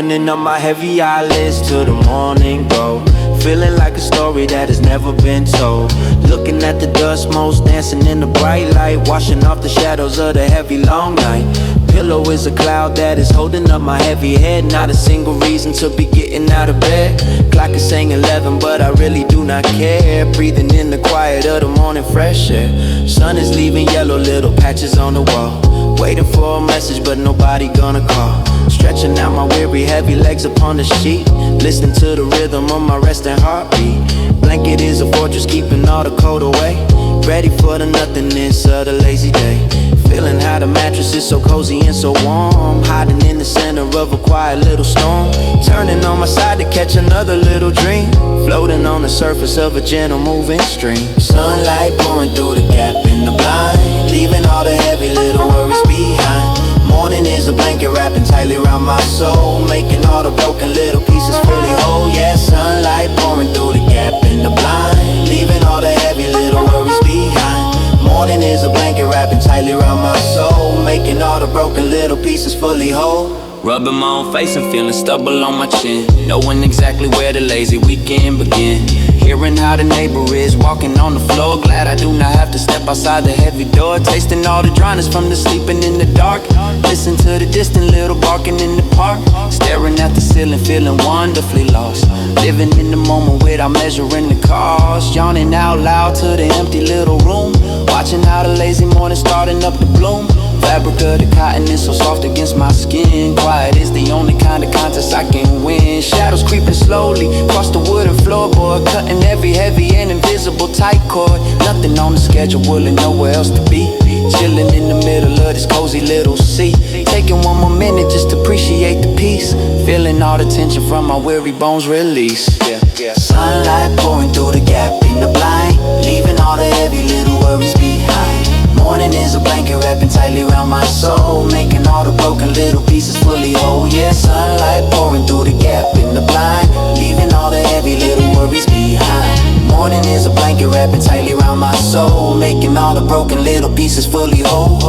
Opening up my heavy eyelids till the morning glow. Feeling like a story that has never been told. Looking at the dust motes dancing in the bright light, washing off the shadows of the heavy long night. Pillow is a cloud that is holding up my heavy head. Not a single reason to be getting out of bed. Clock is saying 11 but I really do not care. Breathing in the quiet of the morning fresh air. Sun is leaving yellow little patches on the wall. Waiting for a message but nobody gonna call. Stretching out my weary heavy legs upon the sheet, listening to the rhythm of my resting heartbeat. Blanket is a fortress keeping all the cold away. Ready for the nothingness of the lazy day. Feeling how the mattress is so cozy and so warm. Hiding in the center of a quiet little storm. Turning on my side to catch another little dream. Floating on the surface of a gentle moving stream. Sunlight pouring through the gap in the blind, leaving all the heavy little worries behind. Morning is a blanket wrapping tightly around my soul, making all the broken little pieces fully whole. Yeah, sunlight pouring through the gap in the blind, leaving all the heavy little worries behind. Morning is a blanket wrapping tightly around my soul, making all the broken little pieces fully whole. Rubbing my own face and feeling stubble on my chin, knowing exactly where the lazy weekend begin. Hearing how the neighbor is walking on the floor, glad I do not have to step outside the heavy door. Tasting all the dryness from the sleeping in the dark. Listen to the distant little barking in the park. Staring at the ceiling, feeling wonderfully lost. Living in the moment without measuring the cost. Yawning out loud to the empty little room, watching how the lazy morning starting up to bloom. Fabric of the cotton is so soft against my skin. Quiet is the only kind of contest I can win. Shadows creeping slowly across the wooden floorboard, cutting every heavy and invisible tight cord. Nothing on the schedule and nowhere else to be. Chilling in the middle of this cozy little seat, taking one more minute just to appreciate the peace. Feeling all the tension from my weary bones release. Sunlight pouring through the gap in the blind, leaving all the heavy little worries behind. Morning is a blanket wrapping tightly around my soul, making all the broken little pieces fully whole. Yeah, sunlight pouring through the gap in the blind, leaving all the heavy little worries behind. Morning is a blanket wrapping tightly around my soul, making all the broken little pieces fully whole.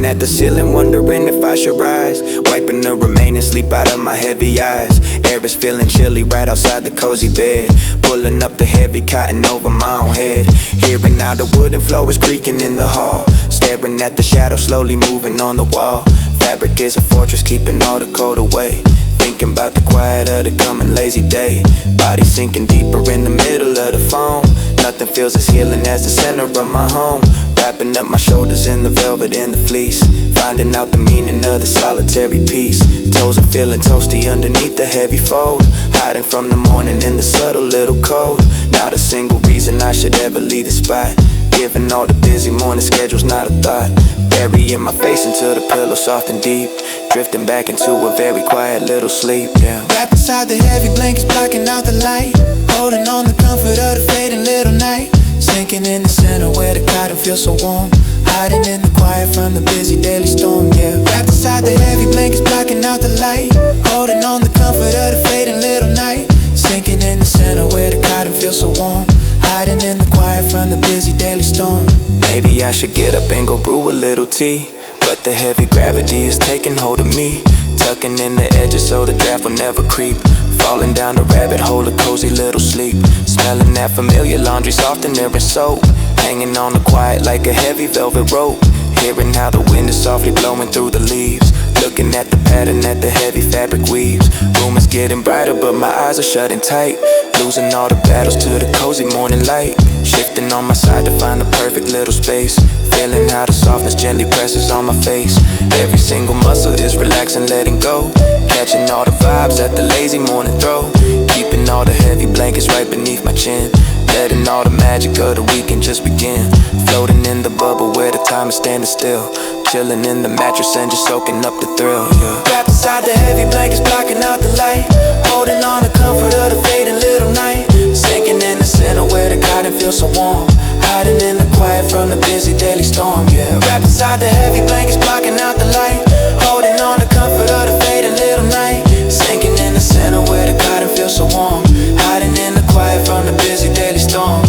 At the ceiling, wondering if I should rise, wiping the remaining sleep out of my heavy eyes. Air is feeling chilly right outside the cozy bed, pulling up the heavy cotton over my own head. Hearing how the wooden floor is creaking in the hall, staring at the shadow slowly moving on the wall. Fabric is a fortress keeping all the cold away. Thinking about the quiet of the coming lazy day. Body sinking deeper in the middle of the phone. Nothing feels as healing as the center of my home. Wrapping up my shoulders in the velvet and the fleece, finding out the meaning of the solitary peace. Toes are feeling toasty underneath the heavy fold, hiding from the morning in the subtle little cold. Not a single reason I should ever leave the spot, given all the busy morning schedule's not a thought. Burying my face into the pillow soft and deep, drifting back into a very quiet little sleep, yeah. Wrapped inside the heavy blankets blocking out the light, holding on the comfort of the fading little night. Sinking in the center where the cotton feels so warm, hiding in the quiet from the busy daily storm, yeah. Wrapped inside the heavy blankets blocking out the light, holding on the comfort of the fading little night. Sinking in the center where the cotton feels so warm, hiding in the quiet from the busy daily storm. Maybe I should get up and go brew a little tea, but the heavy gravity is taking hold of me, tucking in the edges so the draft will never creep. Falling down the rabbit hole of cozy little sleep, smelling that familiar laundry softener and soap, hanging on the quiet like a heavy velvet rope. Hearing how the wind is softly blowing through the leaves, looking at the pattern that the heavy fabric weaves. Room is getting brighter but my eyes are shutting tight, losing all the battles to the cozy morning light. Shifting on my side to find the perfect little space, feeling how the softness gently presses on my face. Every single muscle is relaxing, letting go, catching all the vibes that the lazy morning throw. Keeping all the heavy blankets right beneath my chin, letting all the magic of the weekend just begin. Floating in the bubble where the time is standing still, chilling in the mattress and just soaking up the thrill, yeah. Wrapped inside the heavy blankets blocking out the light, holding on the comfort of the fading little night. Sinking in the center where the cotton feels so warm, hiding in the quiet from the busy daily storm, yeah. Wrapped inside the heavy blankets blocking out the light, holding on the comfort of the fading little night. Sinking in the center where the cotton feels so warm, hiding in the quiet from the busy daily storm.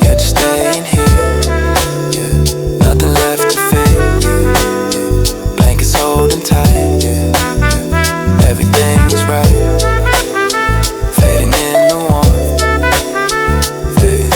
Yeah, just staying here, yeah. Nothing left to fake, yeah. Blankets holding tight, yeah. Everything is right, fading in the warmth, fade.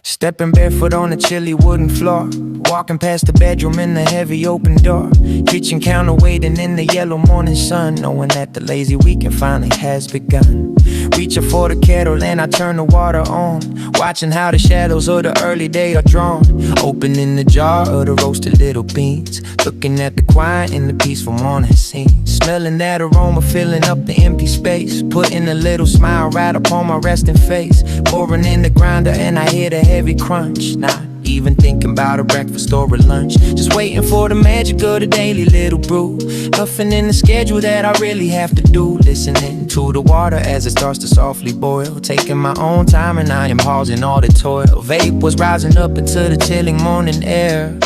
Stepping barefoot on the chilly wooden floor, walking past the bedroom in the heavy open door. Kitchen counter waiting in the yellow morning sun, knowing that the lazy weekend finally has begun. Reaching for the kettle and I turn the water on, watching how the shadows of the early day are drawn. Opening the jar of the roasted little beans, looking at the quiet in the peaceful morning scene. Smelling that aroma, filling up the empty space, putting a little smile right upon my resting face. Pouring in the grinder and I hear the heavy crunch, not even thinking about a breakfast or a lunch. Just waiting for the magic of the daily little brew, huffing in the schedule that I really have to do. Listening to the water as it starts to softly boil, taking my own time and I am pausing all the toil. Vape was rising up into the chilling morning air,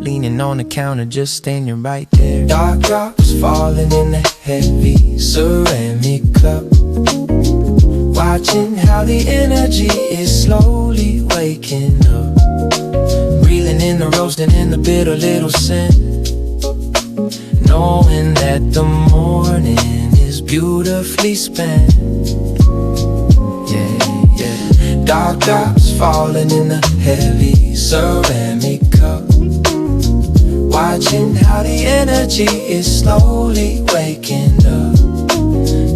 leaning on the counter, just standing right there. Dark drops falling in the heavy ceramic cup, watching how the energy is slowly waking up, breathing in the roast and in the bitter little scent, knowing that the morning is beautifully spent. Yeah, yeah. Dark drops falling in the heavy ceramic cup, watching how the energy is slowly waking up,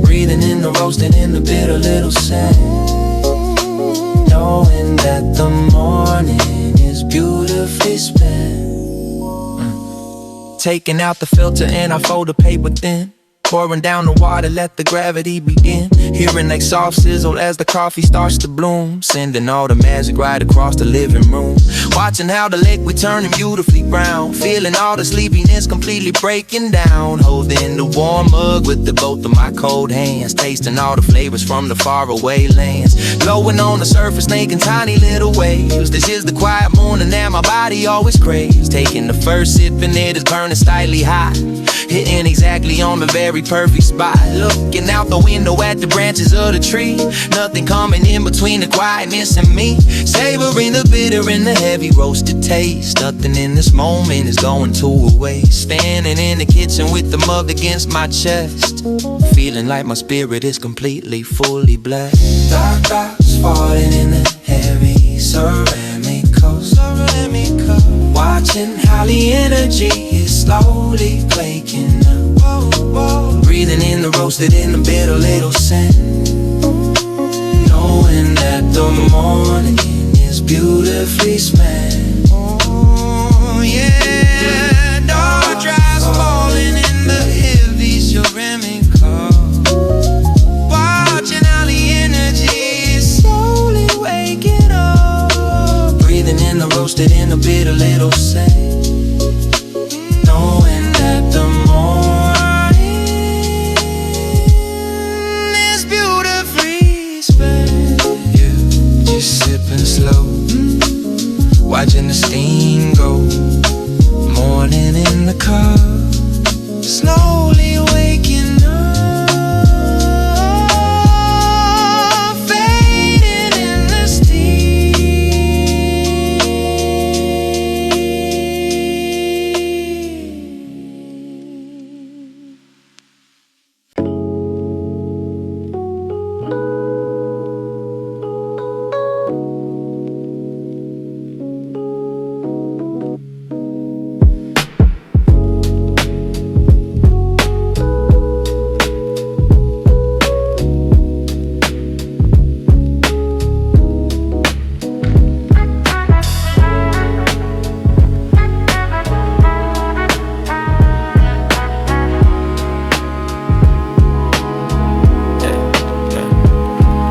breathing in the roast and in the bitter little scent, knowing that the morning is beautifully spent. Taking out the filter and I fold the paper thin, Pouring down the water, let the gravity begin. Hearing like soft sizzle as the coffee starts to bloom. Sending all the magic right across the living room. Watching how the liquid turning beautifully brown. Feeling all the sleepiness completely breaking down. Holding the warm mug with the both of my cold hands. Tasting all the flavors from the faraway lands. Blowing on the surface, making tiny little waves. This is the quiet morning that my body always craves. Taking the first sip and it is burning slightly hot. Hitting exactly on the very perfect spot. Looking out the window at the branches of the tree. Nothing coming in between the quietness and me. Savoring the bitter and the heavy roasted taste. Nothing in this moment is going to a waste. Standing in the kitchen with the mug against my chest. Feeling like my spirit is completely, fully blessed. Dark clouds falling in the heavy ceramic coast. Watching how the energy is slowly waking up. Breathing in the roasted and the bitter little scent. Knowing that the morning is beautifully spent. Oh yeah, dark drops falling in the heavy ceramic cup. Watching how the energy is slowly waking up. Breathing in the roasted and the bitter little scent. Knowing that the morning is beautifully spent. Yeah, just sipping slow, watching the steam go. Morning in the car, slowly waking up, fading in the steam.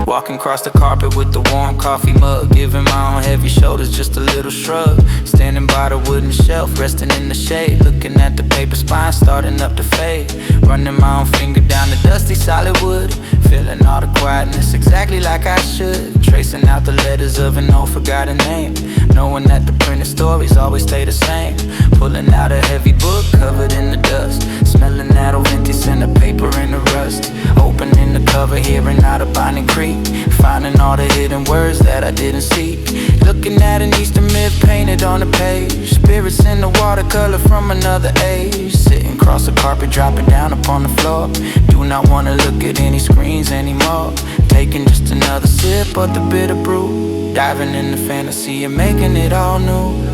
Walking across the carpet with the warm coffee mug. Giving my own heavy shoulders just a little shrug. Standing by the wooden shelf, resting in the shade. Looking at the paper spine starting up to fade. Running my own finger down the dusty solid wood. Feeling all the quietness exactly like I should. Tracing out the letters of an old forgotten name. Knowing that the printed stories always stay the same. Pulling out a heavy book covered in the dust. Smelling that old vintage and the paper in the rust. Opening the cover, hearing out a Bonnie Creek. Finding all the hidden words that I didn't see. Looking at an Eastern myth painted on the page. Spirits in the watercolor from another age. Sitting across the carpet, dropping down upon the floor. Do not wanna look at any screens anymore. Taking just another sip of the bitter brew. Diving in the fantasy and making it all new.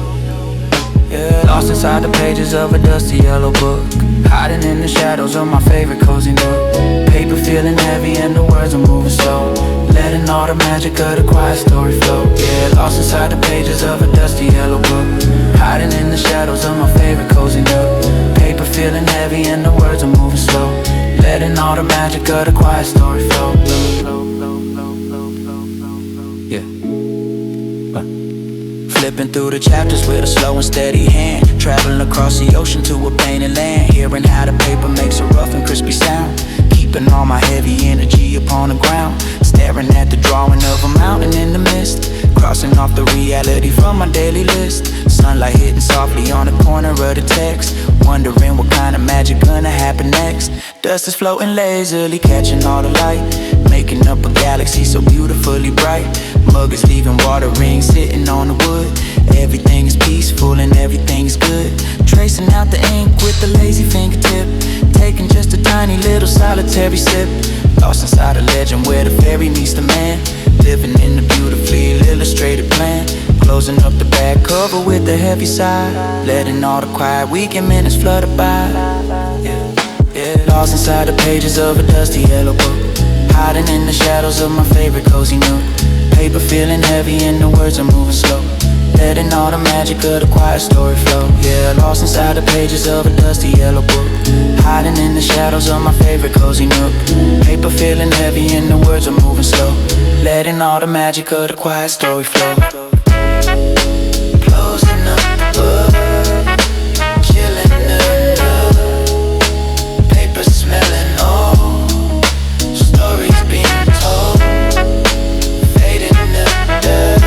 Yeah, lost inside the pages of a dusty yellow book. Hiding in the shadows of my favorite cozy nook. Paper feeling heavy and the words are moving slow. Letting all the magic of the quiet story flow. Yeah, lost inside the pages of a dusty yellow book. Hiding in the shadows of my favorite cozy nook. Paper feeling heavy and the words are moving slow. Letting all the magic of the quiet story flow. Yeah. Flipping through the chapters with a slow and steady hand. Traveling across the ocean to a painted land. Hearing how the paper makes a rough and crispy sound. Keeping all my heavy energy upon the ground. Staring at the drawing of a mountain in the mist. Crossing off the reality from my daily list. Sunlight hitting softly on the corner of the text. Wondering what kind of magic gonna happen next. Dust is floating lazily, catching all the light. Making up a galaxy so beautifully bright. Mug is leaving water rings sitting on the wood. Everything is peaceful and everything is good. Tracing out the ink with a lazy fingertip. Taking just a tiny little solitary sip. Lost inside a legend where the fairy meets the man. Living in the beautifully illustrated plan. Closing up the back cover with a heavy sigh. Letting all the quiet weekend minutes flutter by. Yeah. Lost inside the pages of a dusty yellow book. Hiding in the shadows of my favorite cozy nook. Paper feeling heavy and the words are moving slow. Letting all the magic of the quiet story flow. Yeah, lost inside the pages of a dusty yellow book. hiding in the shadows of my favorite cozy nook. Paper feeling heavy and the words are moving slow, letting all the magic of the quiet story flow. Closing up the book, chilling under, paper smelling old, stories being told, fading in the dust.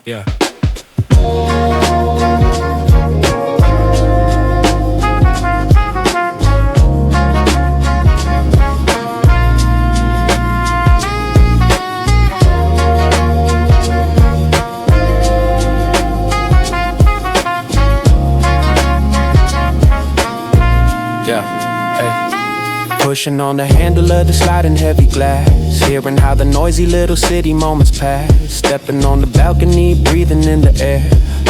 Yeah. Pushing on the handle of the sliding heavy glass, hearing how the noisy little city moments pass. Stepping on the balcony, breathing in the air,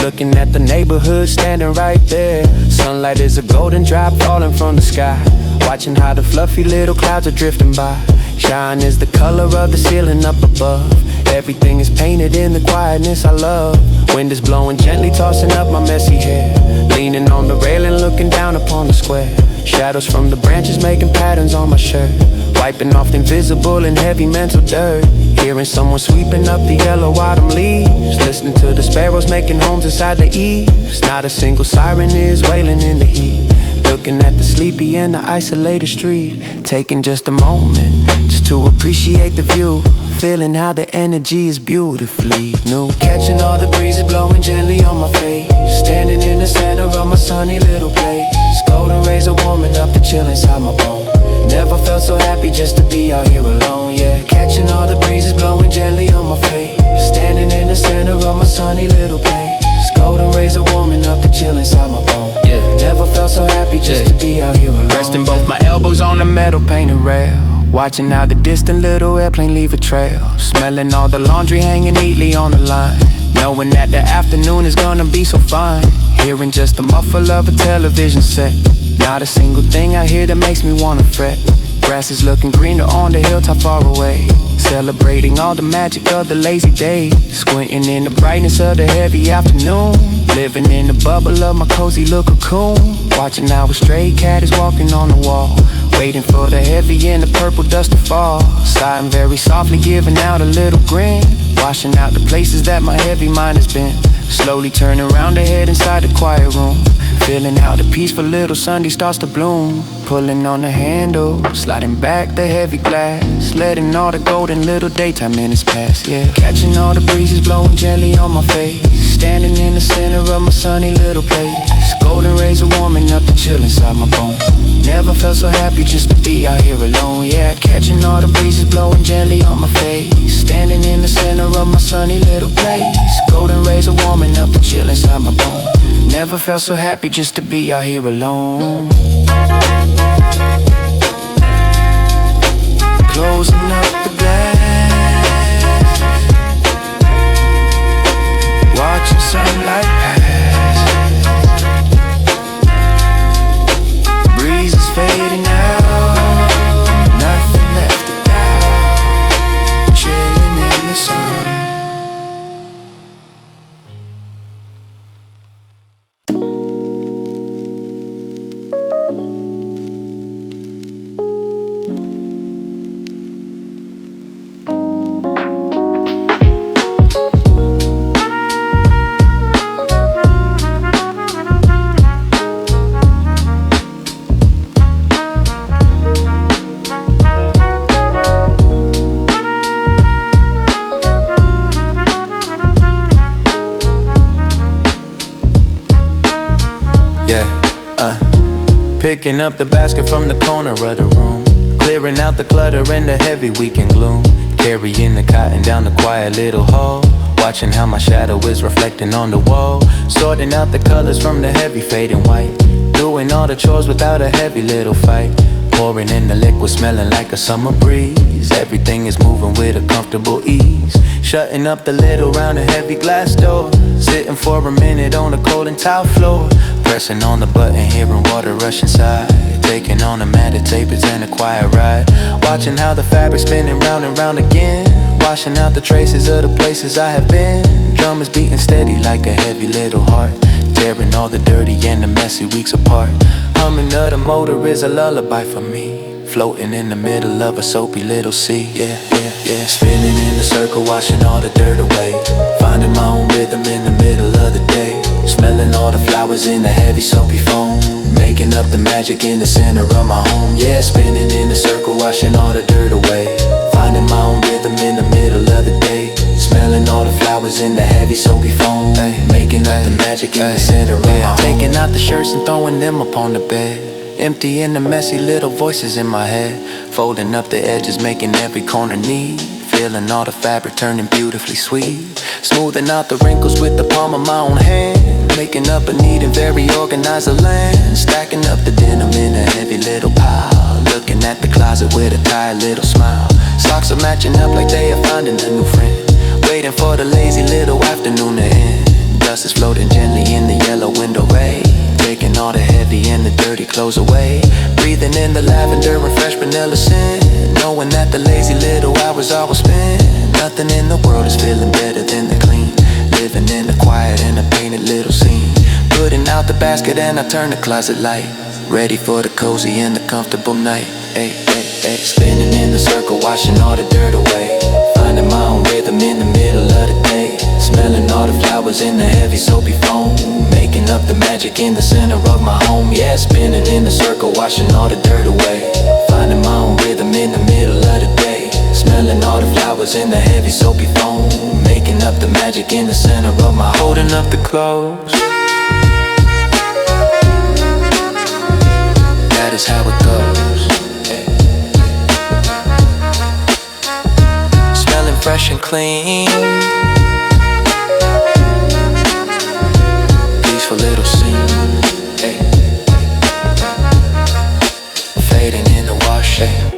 looking at the neighborhood standing right there. Sunlight is a golden drop falling from the sky, watching how the fluffy little clouds are drifting by. Shine is the color of the ceiling up above, everything is painted in the quietness I love. Wind is blowing gently, tossing up my messy hair, leaning on the railing, looking down upon the square. Shadows from the branches making patterns on my shirt, wiping off the invisible and heavy mental dirt. Hearing someone sweeping up the yellow autumn leaves, listening to the sparrows making homes inside the eaves. Not a single siren is wailing in the heat, looking at the sleepy and the isolated street. Taking just a moment just to appreciate the view, feeling how the energy is beautifully new. Catching all the breezes blowing gently on my face, standing in the center of my sunny little place. Golden rays are warming up the chill inside my bone. Never felt so happy just to be out here alone, yeah. Catching all the breezes blowing gently on my face, standing in the center of my sunny little place. Golden rays are warming up the chill inside my bone, yeah. Never felt so happy just to be out here alone. Resting both my elbows on the metal painted rail, watching how the distant little airplane leave a trail. Smelling all the laundry hanging neatly on the line, knowing that the afternoon is gonna be so fine. Hearing just the muffle of a television set, not a single thing I hear that makes me wanna fret. Grass is looking greener on the hilltop far away, celebrating all the magic of the lazy day. Squinting in the brightness of the heavy afternoon, living in the bubble of my cozy little cocoon. Watching how a stray cat is walking on the wall, waiting for the heavy and the purple dust to fall. Sighing very softly, giving out a little grin, washing out the places that my heavy mind has been. Slowly turning around to head inside the quiet room, feeling how the peaceful little Sunday starts to bloom. Pulling on the handle, sliding back the heavy glass, letting all the golden little daytime minutes pass, yeah. Catching all the breezes blowing gently on my face, standing in the center of my sunny little place. Golden rays are warming up the chill inside my bones. Never felt so happy just to be out here alone, yeah. Catching all the breezes blowing gently on my face, standing in the center of my sunny little place. Golden rays are warming up the chill inside my bones. Never felt so happy just to be out here alone. Closing up the glass, watching sunlight pass, breeze is fading out, nothing left to doubt, chilling in the sun. Picking up the basket from the corner of the room, clearing out the clutter and the heavy weekend gloom. Carrying the cotton down the quiet little hall, watching how my shadow is reflecting on the wall. Sorting out the colors from the heavy fading white, Doing all the chores without a heavy little fight. Pouring in the liquid, smelling like a summer breeze. Everything is moving with a comfortable ease. Shutting up the lid around a heavy glass door. Sitting for a minute on the cold and tile floor. Pressing on the button, hearing water rush inside. Taking on a matted tape, it's an a quiet ride. Watching how the fabric's spinning round and round again. Washing out the traces of the places I have been. Drum is beating steady like a heavy little heart. Tearing all the dirty and the messy weeks apart. Humming of the motor is a lullaby for me. Floating in the middle of a soapy little sea. Yeah, yeah, yeah. Spinning in a circle, washing all the dirt away. Finding my own rhythm in the middle of the day. Smelling all the flowers in the heavy soapy foam. Making up the magic in the center of my home. Yeah, spinning in a circle, washing all the dirt away. Finding my own rhythm in the middle of the day. Smelling all the flowers in the heavy soapy foam. Making up the magic in the center of my home. Taking out the shirts and throwing them upon the bed. Emptying the messy little voices in my head. Folding up the edges, making every corner neat. Feeling all the fabric turning beautifully sweet. Smoothing out the wrinkles with the palm of my own hand. Making up a neat and very organized land. Stacking up the denim in a heavy little pile. Looking at the closet with a tired little smile. Socks are matching up like they are finding a new friend. Waiting for the lazy little afternoon to end. Dust is floating gently in the yellow window ray. Taking all the heavy and the dirty clothes away. Breathing in the lavender and fresh vanilla scent. Knowing that the lazy little hours I will spend. Nothing in the world is feeling better than the clean. Living in the quiet and a painted little scene. Putting out the basket and I turn the closet light. Ready for the cozy and the comfortable night. Ay, ay, ay. Spinning in the circle, washing all the dirt away. Finding my own rhythm in the middle of the day. Smelling all the flowers in the heavy soapy foam. Making up the magic in the center of my home. Yeah, spinning in the circle, washing all the dirt away. Finding my own rhythm in the middle of the day. Smelling all the flowers in the heavy soapy foam. Making up the magic in the center of my home. Holding up the clothes. That is how it goes. Smelling fresh and clean. Peaceful little scene. Hey. Fading in the wash. Hey.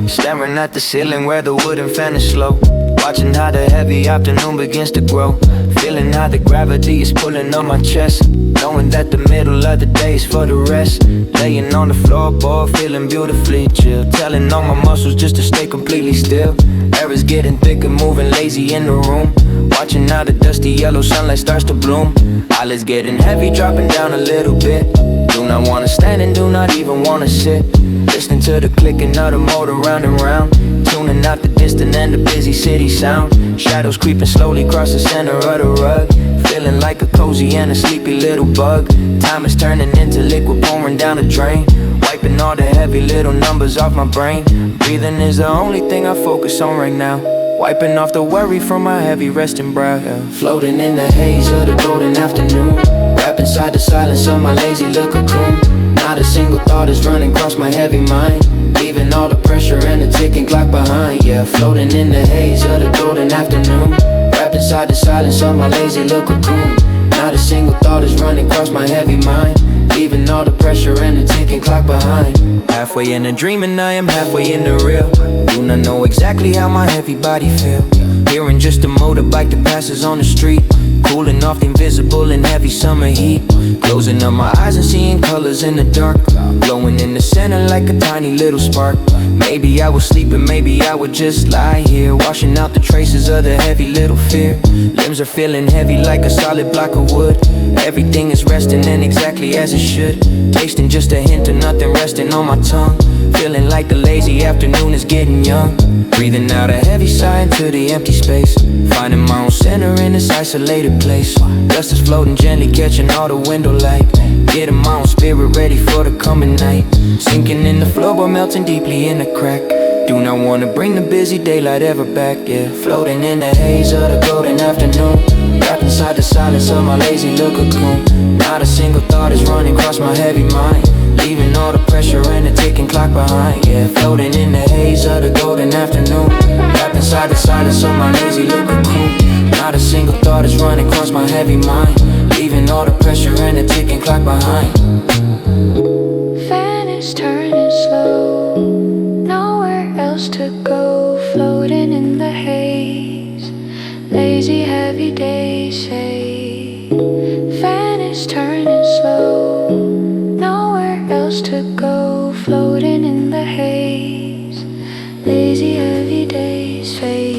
Staring at the ceiling where the wooden fan is slow. Watching how the heavy afternoon begins to grow. Feeling how the gravity is pulling on my chest. Knowing that the middle of the day is for the rest. Laying on the floorboard, feeling beautifully chill. Telling all my muscles just to stay completely still. Air is getting thicker, moving lazy in the room. Watching how the dusty yellow sunlight starts to bloom. Eyelids getting heavy, dropping down a little bit. Do not wanna stand and do not even wanna sit. Listening to the clicking of the motor round and round. Tuning out the distant and the busy city sound. Shadows creeping slowly across the center of the rug. Feeling like a cozy and a sleepy little bug. Time is turning into liquid pouring down the drain. Wiping all the heavy little numbers off my brain. Breathing is the only thing I focus on right now. Wiping off the worry from my heavy resting brow, yeah. Floating in the haze of the golden afternoon. Wrapped inside the silence of my lazy little cocoon. Not a single thought is running across my heavy mind. Leaving all the pressure and the ticking clock behind, yeah. Floating in the haze of the golden afternoon. Wrapped inside the silence of my lazy little cocoon. Not a single thought is running across my heavy mind. Leaving all the pressure and the ticking clock behind. Halfway in the dream and I am halfway in the real. Do not know exactly how my heavy body feel. Hearing just a motorbike that passes on the street. cooling off the invisible and heavy summer heat. Closing up my eyes and seeing colors in the dark, glowing in the center like a tiny little spark. Maybe I was sleeping, maybe I would just lie here, washing out the traces of the heavy little fear. Limbs are feeling heavy like a solid block of wood. Everything is resting and exactly as it should. Tasting just a hint of nothing resting on my tongue. Feeling like the lazy afternoon is getting young. Breathing out a heavy sigh into the empty space. Finding my own center in this isolated place. Dust is floating gently, catching all the window light. Getting my own spirit ready for the coming night. Sinking in the floor but melting deeply in the crack. Do not wanna bring the busy daylight ever back, yeah. Floating in the haze of the golden afternoon. Wrapped inside the silence of my lazy little cocoon. Not a single thought is running across my heavy mind, leaving all the pressure and the ticking clock behind, yeah. Floating in the haze of the golden afternoon. Wrapped inside the silence of my lazy little cocoon. Not a single thought is running across my heavy mind, leaving all the pressure and the ticking clock behind. Fan is turning slow, nowhere else to go. Floating in the haze, lazy heavy days say. Fan is turning slow, nowhere else to go. Floating in the haze, lazy heavy days fade.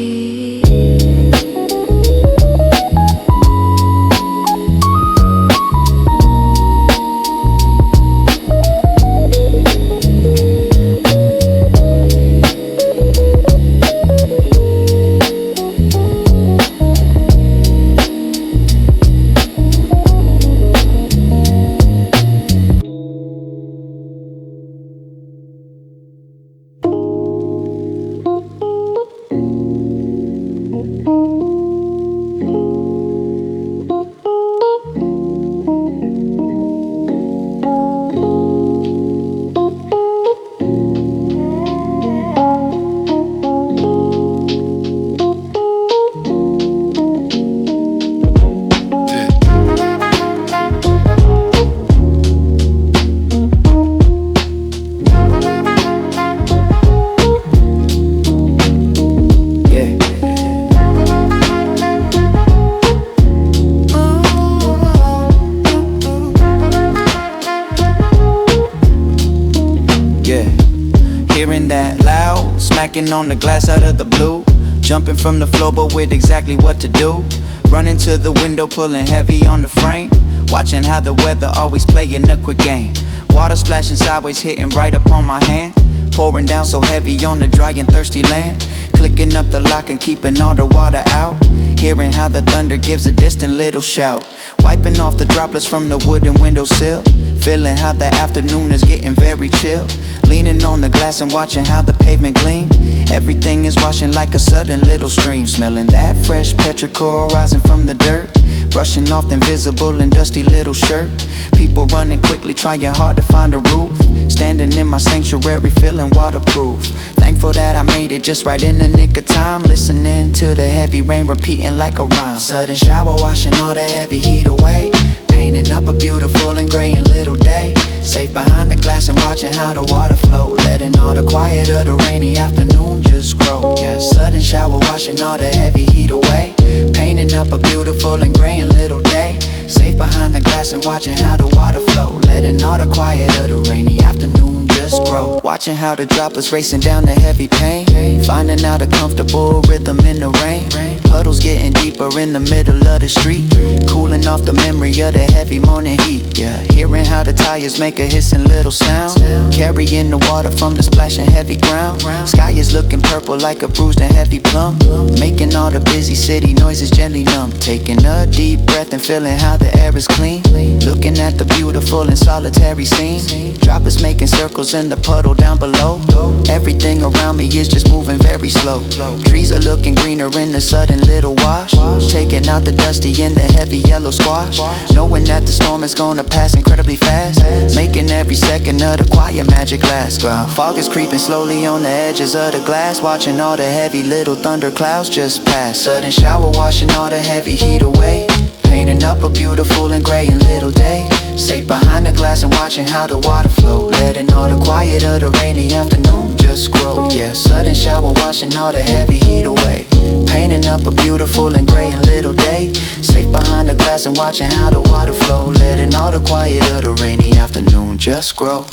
On the glass out of the blue, jumping from the floor but with exactly what to do. Running to the window, pulling heavy on the frame, watching how the weather always playing a quick game. Water splashing sideways, hitting right upon my hand, pouring down so heavy on the dry and thirsty land. Clicking up the lock and keeping all the water out, hearing how the thunder gives a distant little shout. Wiping off the droplets from the wooden windowsill, feeling how the afternoon is getting very chill. Leaning on the glass and watching how the pavement gleam. Everything is washing like a sudden little stream. Smelling that fresh petrichor rising from the dirt, brushing off the invisible and dusty little shirt. People running quickly, trying hard to find a roof. Standing in my sanctuary, feeling waterproof. Thankful that I made it just right in the nick of time. Listening to the heavy rain repeating like a rhyme. Sudden shower washing all the heavy heat away, painting up a beautiful and gray and little day. Safe behind the glass and watching how the water flow, letting all the quiet of the rainy afternoon just grow. Yeah, sudden shower washing all the heavy heat away, painting up a beautiful and gray and little day. Safe behind the glass and watching how the water flow, letting all the quiet of the rainy afternoon just grow. Watching how the droplets racing down the heavy pain, finding out a comfortable rhythm in the rain. Puddles getting deeper in the middle of the street, cooling off the memory of the heavy morning heat. Yeah, hearing how the tires make a hissing little sound, carrying the water from the splashing heavy ground. Sky is looking purple like a bruised and heavy plum, making all the busy city noises gently numb. Taking a deep breath and feeling how the air is clean, looking at the beautiful and solitary scene. Droplets making circles in the puddle down below. Everything around me is just moving very slow. Trees are looking greener in the sudden little wash, taking out the dusty and the heavy yellow squash. Knowing that the storm is gonna pass incredibly fast, making every second of the quiet magic last. Fog is creeping slowly on the edges of the glass, watching all the heavy little thunder clouds just pass. Sudden shower washing all the heavy heat away, painting up a beautiful and gray and little day. Safe behind the glass and watching how the water flow, letting all the quiet of the rainy afternoon just grow. Yeah, sudden shower washing all the heavy heat away, painting up a beautiful and gray and little day. Safe behind the grass and watching how the water flow, letting all the quiet of the rainy afternoon just grow.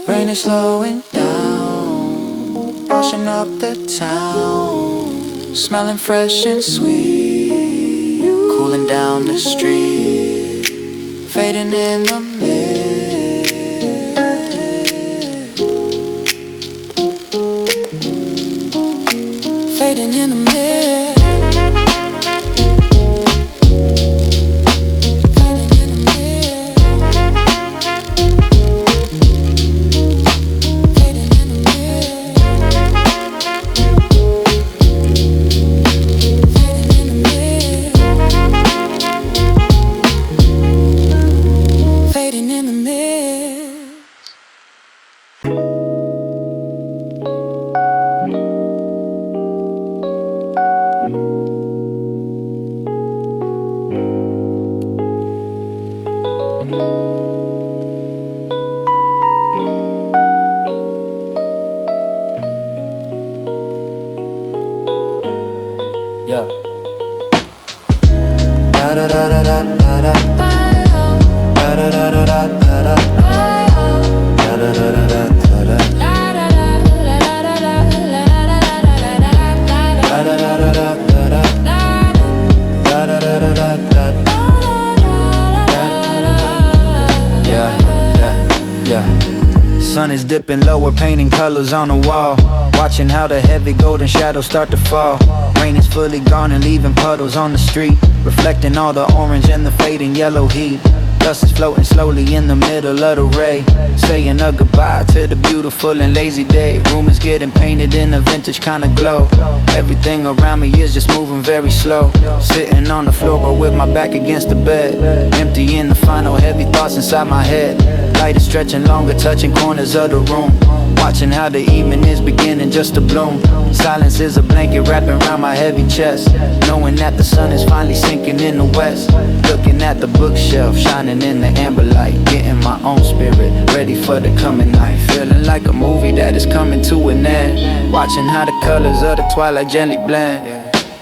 Rain is slowing down, washing up the town, smelling fresh and sweet, cooling down the street, fading in the mist, fading in the mist. Yeah. Da da da da da da da. Da da da da da da da. Da da da da da da da. Da da da da da da da. Da da da da da da. Yeah, yeah, yeah. Sun is dipping low, we're painting colors on the wall, watching how the heavy golden shadows start to fall. Rain is fully gone and leaving puddles on the street, reflecting all the orange and the fading yellow heat. Dust is floating slowly in the middle of the ray, saying a goodbye to the beautiful and lazy day. Room is getting painted in a vintage kind of glow. Everything around me is just moving very slow. Sitting on the floor but with my back against the bed, emptying the final heavy thoughts inside my head. Light is stretching longer, touching corners of the room, watching how the evening is beginning just to bloom. Silence is a blanket wrapping around my heavy chest, knowing that the sun is finally sinking in the west. Looking at the bookshelf, shining in the amber light, getting my own spirit ready for the coming night. Feeling like a movie that is coming to an end, watching how the colors of the twilight gently blend.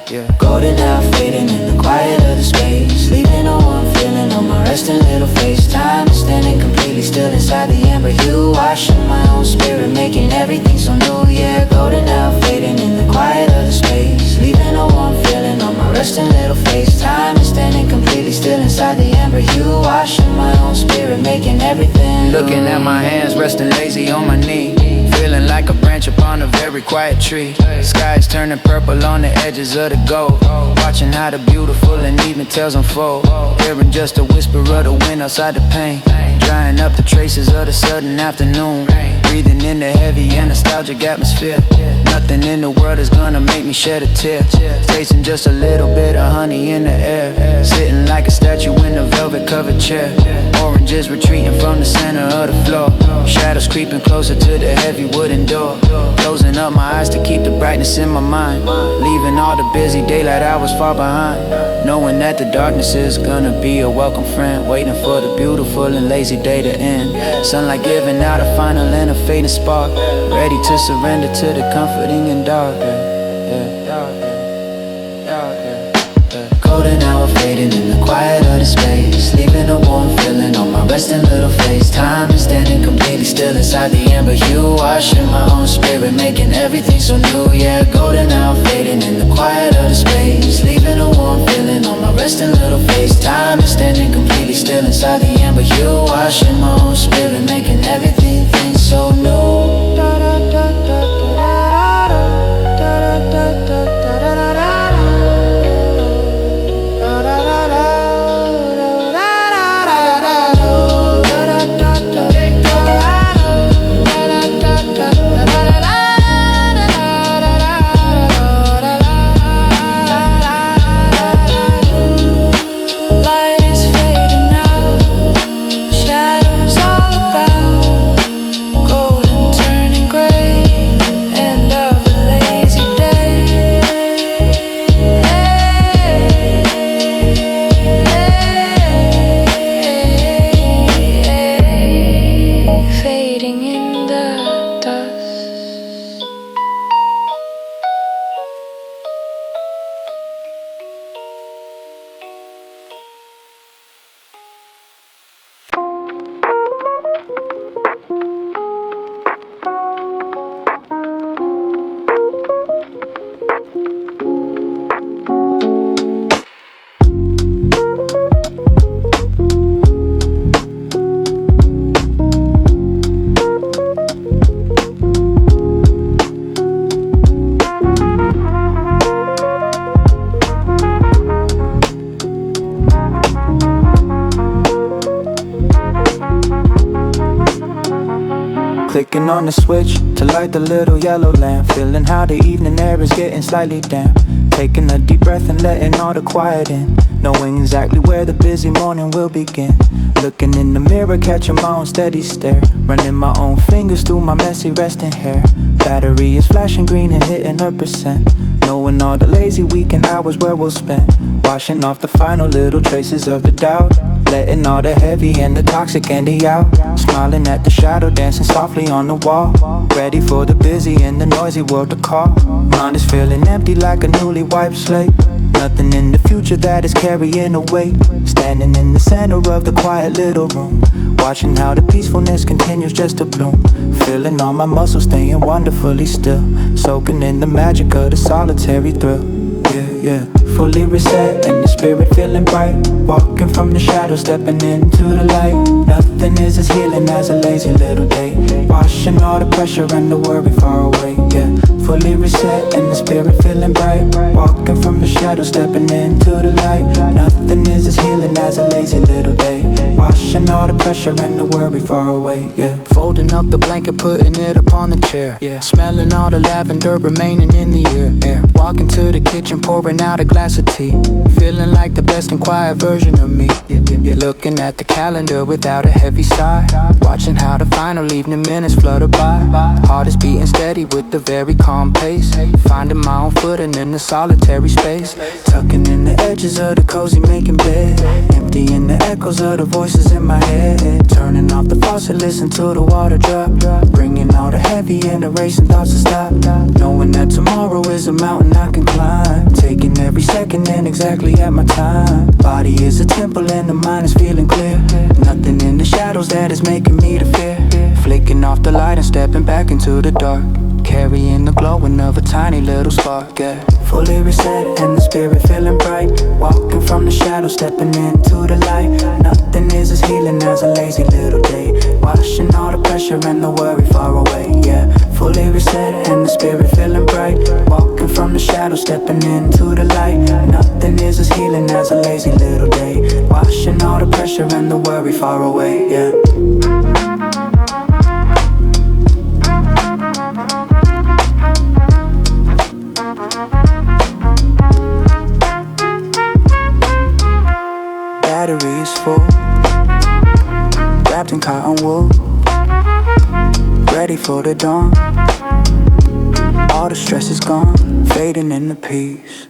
Yeah. Golden hour fading in the quiet of the space, leaving a warm feeling on my resting little face. Time is standing completely still inside the amber hue, washing my own spirit, making everything so new. Yeah, golden hour fading in the quiet of the space, leaving a warm feeling on my resting little face. Time is standing completely still inside the amber hue, washing my own spirit, making everything new. Looking at my hands resting lazy on my knee, feeling like a branch upon a very quiet tree. Skies turning purple on the edges of the gold, watching how the beautiful and evening tales unfold. Hearing just a whisper of the wind outside the pane, drying up the traces of the sudden afternoon. Breathing in the heavy and nostalgic atmosphere. Nothing in the world is gonna make me shed a tear. Tasting just a little bit of honey in the air, sitting like a statue in a velvet covered chair. Oranges retreating from the center of the floor, shadows creeping closer to the heavy wooden door. Closing up my eyes to keep the brightness in my mind, leaving all the busy daylight hours far behind, knowing that the darkness is gonna be a welcome friend, waiting for the beautiful and lazy day to end. Sunlight giving out a final and a fading spark, ready to surrender to the comforting and dark. Golden hour fading in the quiet of the space, leaving a warm feeling on my resting little face. Time is standing completely still inside the amber hue, washing my own spirit, making everything so new. Yeah, golden hour fading in the quiet of the space, leaving a warm feeling on my resting little face. Time is standing completely still inside the amber hue, washing my own spirit, making everything so new. Shadows all about, golden Clicking on the switch to light the little yellow lamp. Feeling how the evening air is getting slightly damp. Taking a deep breath and letting all the quiet in. Knowing exactly where the busy morning will begin. Looking in the mirror, catching my own steady stare. Running my own fingers through my messy resting hair. Battery is flashing green and hitting a percent. Knowing all the lazy weekend hours where we'll spend. Washing off the final little traces of the doubt. Letting all the heavy and the toxic candy out. Smiling at the shadow dancing softly on the wall. Ready for the busy and the noisy world to call. Mind is feeling empty like a newly wiped slate. Nothing in the future that is carrying a weight. Standing in the center of the quiet little room. Watching how the peacefulness continues just to bloom. Feeling all my muscles staying wonderfully still. Soaking in the magic of the solitary thrill. Yeah, fully reset and the spirit feeling bright. Walking from the shadows, stepping into the light. Nothing is as healing as a lazy little day. Washing all the pressure and the worry far away. Yeah, fully reset and the spirit feeling bright. Walking from the shadows, stepping into the light. Nothing is as healing as a lazy little day. Washing all the pressure and the worry far away. Yeah, folding up the blanket, putting it upon the chair. Yeah, smelling all the lavender remaining in the air. Walking to the kitchen, pouring out a glass of tea. Feeling like the best and quiet version of me. You're looking at the calendar without a heavy sigh. Watching how the final evening minutes flutter by. Heart is beating steady with a very calm pace. Finding my own footing in the solitary space. tucking in the edges of the cozy making bed. Emptying the echoes of the voices in my head. Turning off the faucet, listen to the water drop. Bringing all the heavy and the racing thoughts to stop. Knowing that tomorrow is a mountain I can climb. Taking every second and exactly at my time. Body is a temple and the mind is feeling clear. Nothing in the shadows that is making me to fear. Flicking off the light and stepping back into the dark. Carrying the glowing of a tiny little spark, yeah. Fully reset and the spirit feeling bright. Walking from the shadows, stepping into the light. Nothing is as healing as a lazy little day. Washing all the pressure and the worry far away, yeah. Fully reset and the spirit feeling bright. Walking from the shadows, stepping into the light. Nothing is as healing as a lazy little day. Washing all the pressure and the worry far away, yeah. Battery is full, wrapped in cotton wool, ready for the dawn. All the stress is gone, fading in the peace.